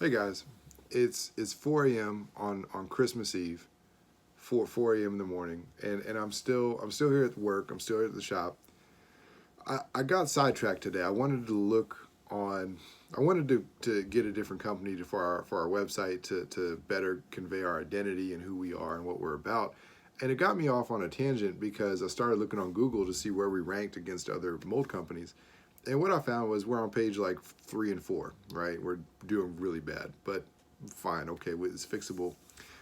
Hey guys, it's 4 a.m. on Christmas Eve, 4 a.m. in the morning, and I'm still here at work. I'm still here at the shop. I got sidetracked today. I wanted to look on. I wanted to get a different company for our website to better convey our identity and who we are and what we're about. And it got me off on a tangent because I started looking on Google to see where we ranked against other mold companies. And what I found was we're on page like 3 and 4, right? We're doing really bad, but fine, okay, it's fixable.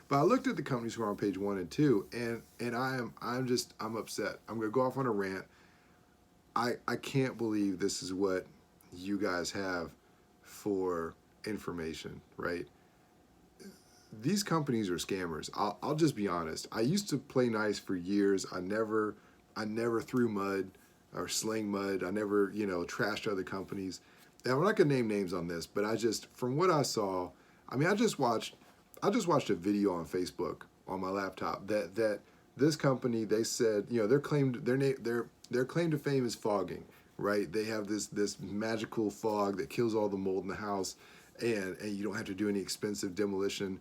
But I looked at the companies who are on page 1 and 2, and I'm upset. I'm gonna go off on a rant. I can't believe this is what you guys have for information, right? These companies are scammers. I'll just be honest. I used to play nice for years. I never threw mud or sling mud. I never, trashed other companies. And I'm not gonna name names on this, but from what I saw, I mean, I just watched a video on Facebook on my laptop that this company, they said, their claim to fame is fogging, right? They have this magical fog that kills all the mold in the house, and you don't have to do any expensive demolition.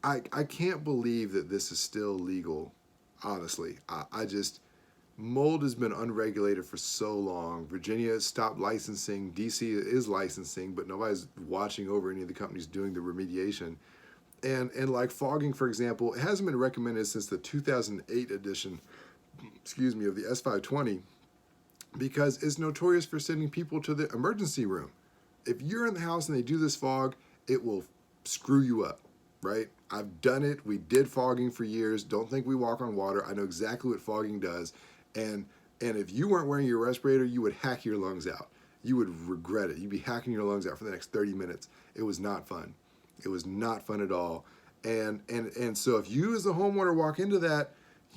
I can't believe that this is still legal, honestly. I just mold has been unregulated for so long. Virginia has stopped licensing. DC is licensing, but nobody's watching over any of the companies doing the remediation. And like fogging, for example, it hasn't been recommended since the 2008 edition, of the S520, because it's notorious for sending people to the emergency room. If you're in the house and they do this fog, it will screw you up, right? I've done it. We did fogging for years. Don't think we walk on water. I know exactly what fogging does. And if you weren't wearing your respirator, you would hack your lungs out. You would regret it. You'd be hacking your lungs out for the next 30 minutes. It was not fun. It was not fun at all. And so if you as the homeowner walk into that,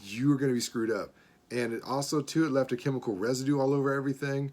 you're going to be screwed up. And it also, too, it left a chemical residue all over everything.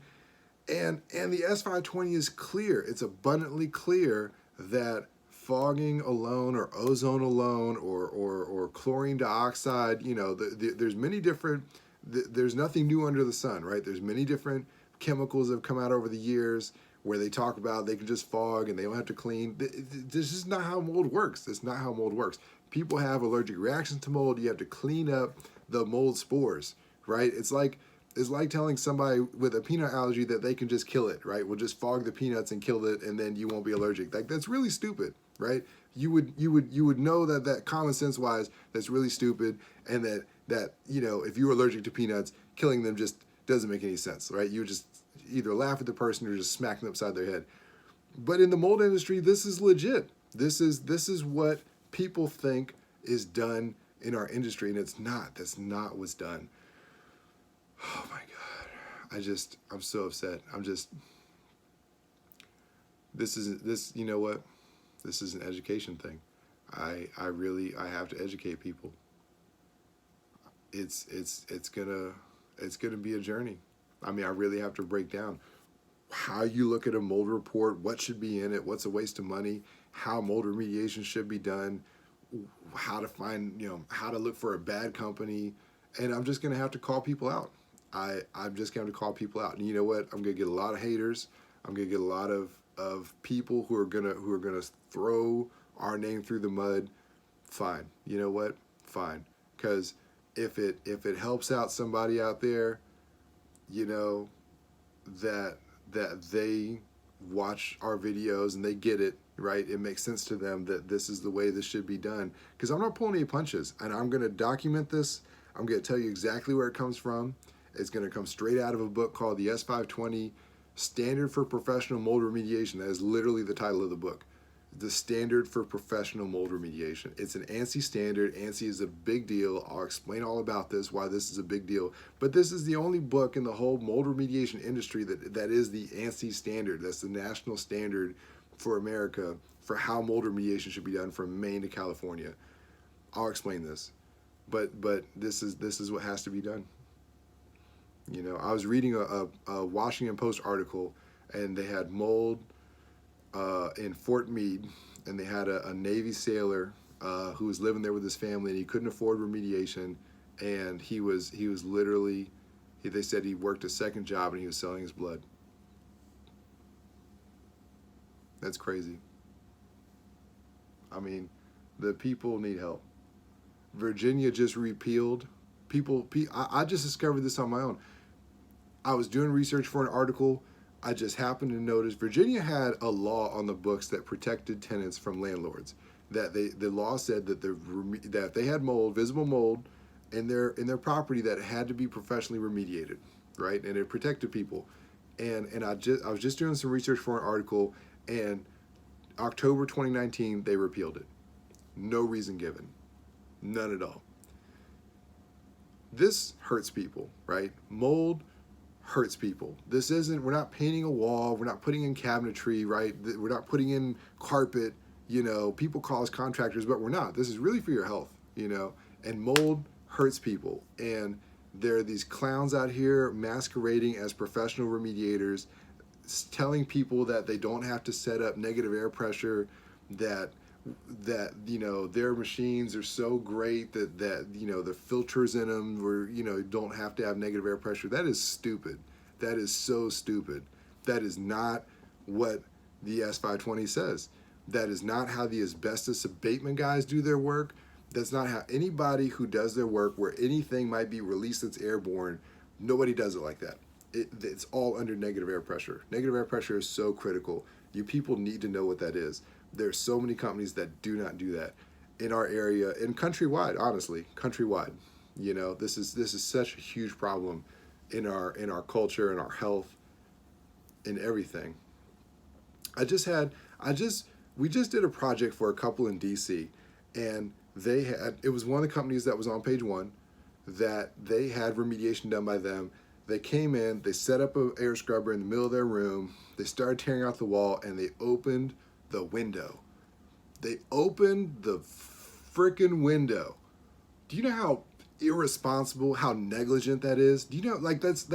And the S520 is clear. It's abundantly clear that fogging alone or ozone alone or chlorine dioxide, there's many different, there's nothing new under the sun, right? There's many different chemicals that have come out over the years where they talk about they can just fog and they don't have to clean. This is not how mold works. That's not how mold works. People have allergic reactions to mold. You have to clean up the mold spores, right? It's like telling somebody with a peanut allergy that they can just kill it, right? We'll just fog the peanuts and kill it, and then you won't be allergic. Like, that's really stupid, right? You would know that common sense wise, that's really stupid, and that if you were allergic to peanuts, killing them just doesn't make any sense, right? You would just either laugh at the person or just smack them upside their head. But in the mold industry, this is legit. This is what people think is done in our industry, and it's not. That's not what's done. Oh my God. I'm so upset. This you know what? This is an education thing. I have to educate people. It's gonna be a journey. I mean, I really have to break down how you look at a mold report, what should be in it, what's a waste of money, how mold remediation should be done, how to find, how to look for a bad company, and I'm just gonna have to call people out. I'm just going to call people out. And you know what? I'm going to get a lot of haters. I'm going to get a lot of people who are gonna throw our name through the mud. Fine. You know what? Fine. Because if it helps out somebody out there, that they watch our videos and they get it, right? It makes sense to them that this is the way this should be done. Because I'm not pulling any punches, and I'm going to document this. I'm going to tell you exactly where it comes from. It's going to come straight out of a book called the S520 Standard for Professional Mold Remediation. That is literally the title of the book. The Standard for Professional Mold Remediation. It's an ANSI standard. ANSI is a big deal. I'll explain all about this, why this is a big deal. But this is the only book in the whole mold remediation industry that is the ANSI standard. That's the national standard for America for how mold remediation should be done from Maine to California. I'll explain this. But this is what has to be done. I was reading a Washington Post article, and they had mold in Fort Meade, and they had a Navy sailor who was living there with his family, and he couldn't afford remediation, and he was literally, they said he worked a second job and he was selling his blood. That's crazy. I mean, the people need help. Virginia just repealed. I just discovered this on my own. I was doing research for an article. I just happened to notice Virginia had a law on the books that protected tenants from landlords. That the law said that that they had mold, visible mold, in their property, that had to be professionally remediated, right? And it protected people. And I was just doing some research for an article, and October 2019 they repealed it. No reason given, none at all. This hurts people, right? Mold hurts people. This isn't, we're not painting a wall, we're not putting in cabinetry, right? We're not putting in carpet, people call us contractors, but we're not. This is really for your health, and mold hurts people. And there are these clowns out here masquerading as professional remediators, telling people that they don't have to set up negative air pressure, that their machines are so great that the filters in them don't have to have negative air pressure. That is stupid. That is so stupid. That is not what the S520 says. That is not how the asbestos abatement guys do their work. That's not how anybody who does their work where anything might be released that's airborne, nobody does it like that. It's all under negative air pressure. Negative air pressure is so critical. You people need to know what that is. There's so many companies that do not do that in our area and countrywide. Honestly, countrywide, this is such a huge problem in our culture and our health and everything. We just did a project for a couple in DC, and it was one of the companies that was on page one, that they had remediation done by them. They came in, they set up an air scrubber in the middle of their room, they started tearing out the wall, and they opened the window. They opened the freaking window. Do you know how irresponsible, how negligent that is? Do you know, that's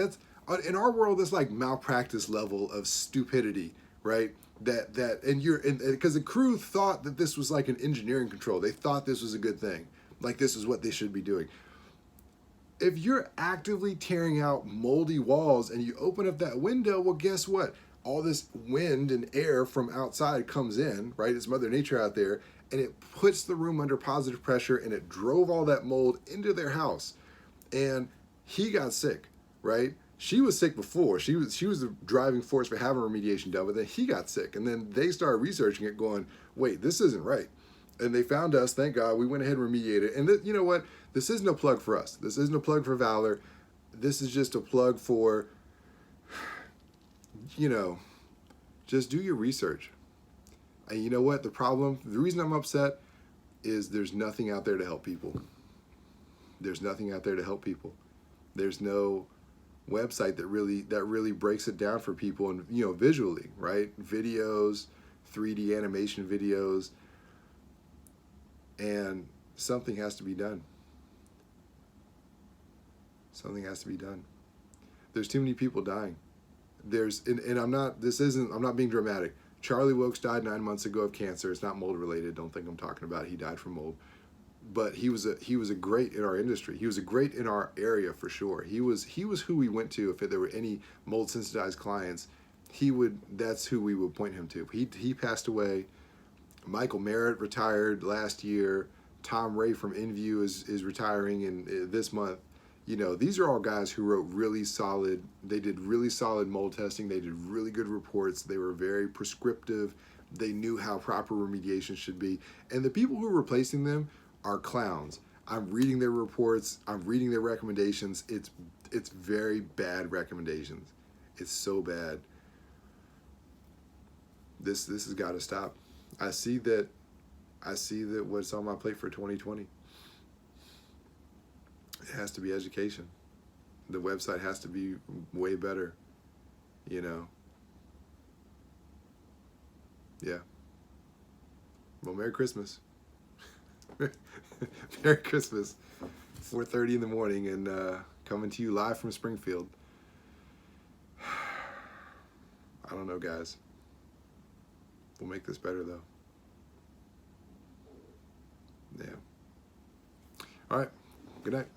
in our world, that's like malpractice level of stupidity, right? Because the crew thought that this was like an engineering control. They thought this was a good thing. Like this is what they should be doing. If you're actively tearing out moldy walls and you open up that window, well, guess what? All this wind and air from outside comes in, right? It's Mother Nature out there, and it puts the room under positive pressure, and it drove all that mold into their house. And he got sick, right? She was sick before. She was the driving force for having remediation done, but then he got sick. And then they started researching it going, wait, this isn't right. And they found us, thank God, we went ahead and remediated it. And you know what? This isn't a plug for us. This isn't a plug for Valor. This is just a plug for, just do your research. And you know what? The reason I'm upset is there's nothing out there to help people. There's nothing out there to help people. There's no website that really breaks it down for people and, visually, right? Videos, 3D animation videos, and something has to be done. Something has to be done. There's too many people dying. I'm not being dramatic. Charlie Wilkes died 9 months ago of cancer. It's not mold related. Don't think I'm talking about it. He died from mold. But he was a great in our industry. He was a great in our area for sure. He was who we went to if there were any mold sensitized clients. That's who we would point him to. He passed away. Michael Merritt retired last year. Tom Ray from InView is retiring in this month. These are all guys who wrote really solid. They did really solid mold testing. They did really good reports. They were very prescriptive. They knew how proper remediation should be. And the people who are replacing them are clowns. I'm reading their reports. I'm reading their recommendations. It's very bad recommendations. It's so bad. This has got to stop. I see that what's on my plate for 2020. It has to be education. The website has to be way better. Yeah. Well, Merry Christmas. Merry Christmas. 4:30 in the morning and coming to you live from Springfield. I don't know, guys. We'll make this better, though. Yeah. All right. Good night.